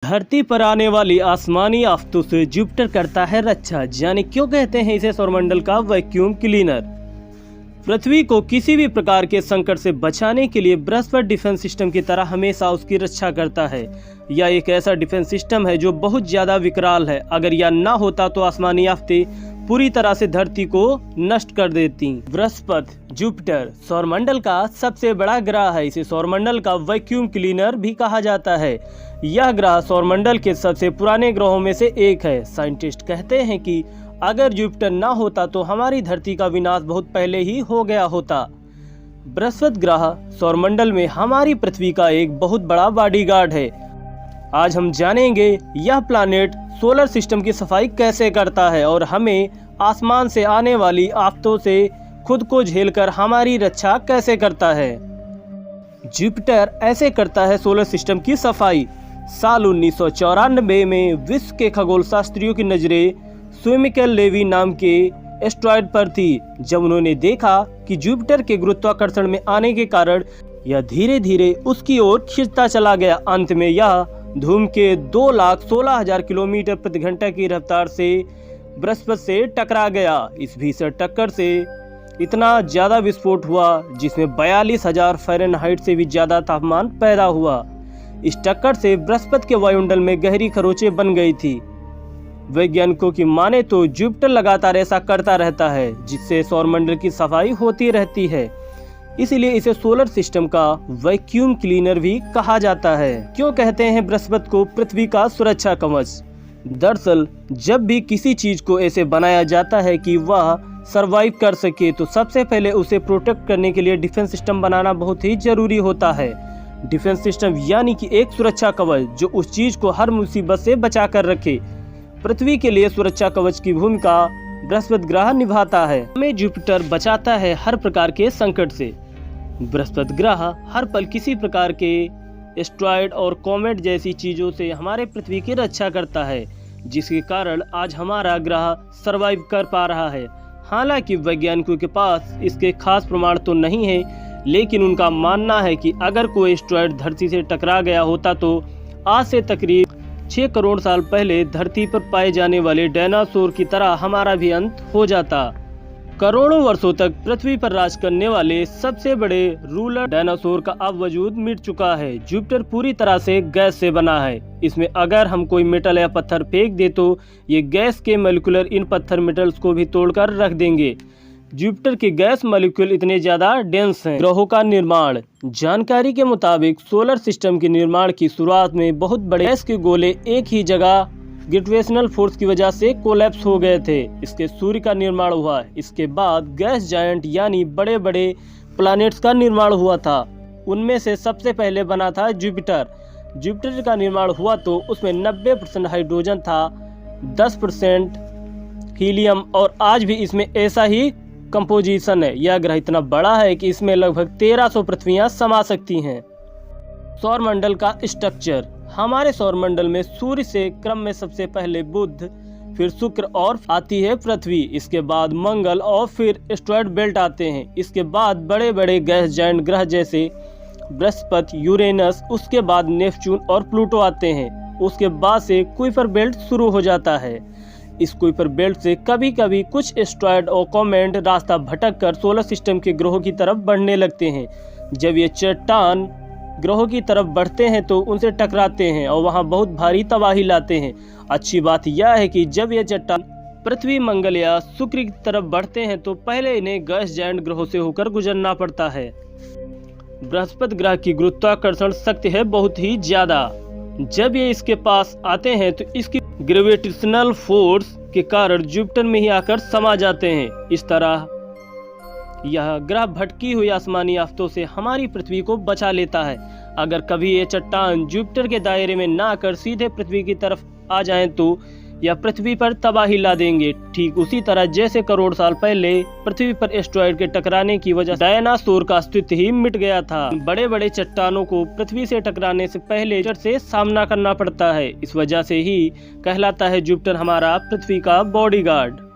धरती पर आने वाली आसमानी आफतों से जुपिटर करता है रक्षा। जाने क्यों कहते हैं इसे सौरमंडल का वैक्यूम क्लीनर। पृथ्वी को किसी भी प्रकार के संकट से बचाने के लिए बृहस्पति डिफेंस सिस्टम की तरह हमेशा उसकी रक्षा करता है। यह एक ऐसा डिफेंस सिस्टम है जो बहुत ज्यादा विकराल है। अगर यह ना होता तो आसमानी आफतें पूरी तरह से धरती को नष्ट कर देती। बृहस्पति जुपिटर सौरमंडल का सबसे बड़ा ग्रह है। इसे सौरमंडल का वैक्यूम क्लीनर भी कहा जाता है। यह ग्रह सौरमंडल के सबसे पुराने ग्रहों में से एक है। साइंटिस्ट कहते हैं कि अगर जुपिटर ना होता तो हमारी धरती का विनाश बहुत पहले ही हो गया होता। बृहस्पति ग्रह सौरमंडल में हमारी पृथ्वी का एक बहुत बड़ा बॉडीगार्ड है। आज हम जानेंगे यह प्लैनेट सोलर सिस्टम की सफाई कैसे करता है और हमें आसमान से आने वाली आफतों से खुद को झेलकर हमारी रक्षा कैसे करता है। जुपिटर ऐसे करता है सोलर सिस्टम की सफाई। साल 1994 में विश्व के खगोल शास्त्रियों की नजरें स्वीमिकल लेवी नाम के एस्ट्रॉयड पर थी। जब उन्होंने देखा कि जुपिटर के गुरुत्वाकर्षण में आने के कारण यह धीरे धीरे उसकी ओर खिंचता चला गया। अंत में यह धूमकेतु 2,16,000 किलोमीटर प्रति घंटा की रफ्तार से बृहस्पति से टकरा गया। इस भीषण टक्कर से इतना ज्यादा विस्फोट हुआ जिसमें 42,000 फ़ारेनहाइट से भी ज्यादा तापमान पैदा हुआ। इस टक्कर से बृहस्पति के वायुमंडल में गहरी खरोंचें बन गई थी। वैज्ञानिकों की माने तो जुपिटर लगातार ऐसा करता रहता है जिससे सौरमंडल की सफाई होती रहती है। इसलिए इसे सोलर सिस्टम का वैक्यूम क्लीनर भी कहा जाता है। क्यों कहते हैं बृहस्पति को पृथ्वी का सुरक्षा कवच। दरअसल जब भी किसी चीज को ऐसे बनाया जाता है कि वह सरवाइव कर सके तो सबसे पहले उसे प्रोटेक्ट करने के लिए डिफेंस सिस्टम बनाना बहुत ही जरूरी होता है। डिफेंस सिस्टम यानी कि एक सुरक्षा कवच जो उस चीज को हर मुसीबत से बचा कर रखे। पृथ्वी के लिए सुरक्षा कवच की भूमिका बृहस्पति ग्रह निभाता है। हमें जुपिटर बचाता है हर प्रकार के संकट से। बृहस्पति ग्रह हर पल किसी प्रकार के एस्ट्रॉयड और कॉमेट जैसी चीजों से हमारे पृथ्वी की रक्षा करता है, जिसके कारण आज हमारा ग्रह सरवाइव कर पा रहा है। हालांकि वैज्ञानिकों के पास इसके खास प्रमाण तो नहीं है, लेकिन उनका मानना है कि अगर कोई एस्ट्रॉयड धरती से टकरा गया होता तो आज से तकरीब 6 करोड़ साल पहले धरती पर पाए जाने वाले डायनासोर की तरह हमारा भी अंत हो जाता। करोड़ों वर्षों तक पृथ्वी पर राज करने वाले सबसे बड़े रूलर डायनासोर का अब वजूद मिट चुका है। जुपिटर पूरी तरह से गैस से बना है। इसमें अगर हम कोई मेटल या पत्थर फेंक दे तो ये गैस के मॉलिक्यूल इन पत्थर मेटल्स को भी तोड़कर रख देंगे। जुपिटर के गैस मॉलिक्यूल इतने ज्यादा डेंस हैं। ग्रहों का निर्माण। जानकारी के मुताबिक सोलर सिस्टम के निर्माण की शुरुआत में बहुत बड़े गैस के गोले एक ही जगह ग्रेविटेशनल फोर्स की वजह से कोलैप्स हो गए थे। इसके सूर्य का निर्माण हुआ। इसके बाद गैस जायंट यानी बड़े बड़े प्लैनेट्स का निर्माण हुआ था। उनमें से सबसे पहले बना था जुपिटर। जुपिटर का निर्माण हुआ तो उसमें 90% हाइड्रोजन था, 10% हीलियम और आज भी इसमें ऐसा ही कंपोजिशन है। यह ग्रह इतना बड़ा है कि इसमें लगभग 1300 पृथ्वियां समा सकती हैं। सौरमंडल का स्ट्रक्चर। हमारे सौरमंडल में सूर्य से क्रम में सबसे पहले बुध, फिर शुक्र और आती है पृथ्वी। इसके बाद मंगल और फिर एस्ट्रॉयड बेल्ट आते हैं। इसके बाद बड़े बड़े गैस जायंट ग्रह जैसे बृहस्पति, यूरेनस, उसके बाद नेपच्यून और प्लूटो आते हैं। उसके बाद से कुइपर बेल्ट शुरू हो जाता है। इस कुइपर बेल्ट से कभी कभी कुछ एस्ट्रॉयड और कॉमेट रास्ता भटक कर सोलर सिस्टम के ग्रहों की तरफ बढ़ने लगते हैं। जब ये चट्टान ग्रहों की तरफ बढ़ते हैं तो उनसे टकराते हैं और वहां बहुत भारी तबाही लाते हैं। अच्छी बात यह है कि जब ये चट्टान पृथ्वी, मंगल या शुक्र की तरफ बढ़ते हैं तो पहले इन्हें गैस जायंट ग्रहों से होकर गुजरना पड़ता है। बृहस्पति ग्रह की गुरुत्वाकर्षण शक्ति है बहुत ही ज्यादा। जब ये इसके पास आते हैं तो इसकी ग्रेविटेशनल फोर्स के कारण जुपिटर में ही आकर समा जाते हैं। इस तरह यह ग्रह भटकी हुई आसमानी आफतों से हमारी पृथ्वी को बचा लेता है। अगर कभी ये चट्टान जुपिटर के दायरे में ना आकर सीधे पृथ्वी की तरफ आ जाएं तो यह पृथ्वी पर तबाही ला देंगे। ठीक उसी तरह जैसे करोड़ साल पहले पृथ्वी पर एस्ट्रॉयड के टकराने की वजह से डायनासोर का अस्तित्व ही मिट गया था। बड़े बड़े चट्टानों को पृथ्वी से टकराने से पहले जुपिटर से सामना करना पड़ता है। इस वजह से ही कहलाता है जुपिटर हमारा पृथ्वी का बॉडीगार्ड।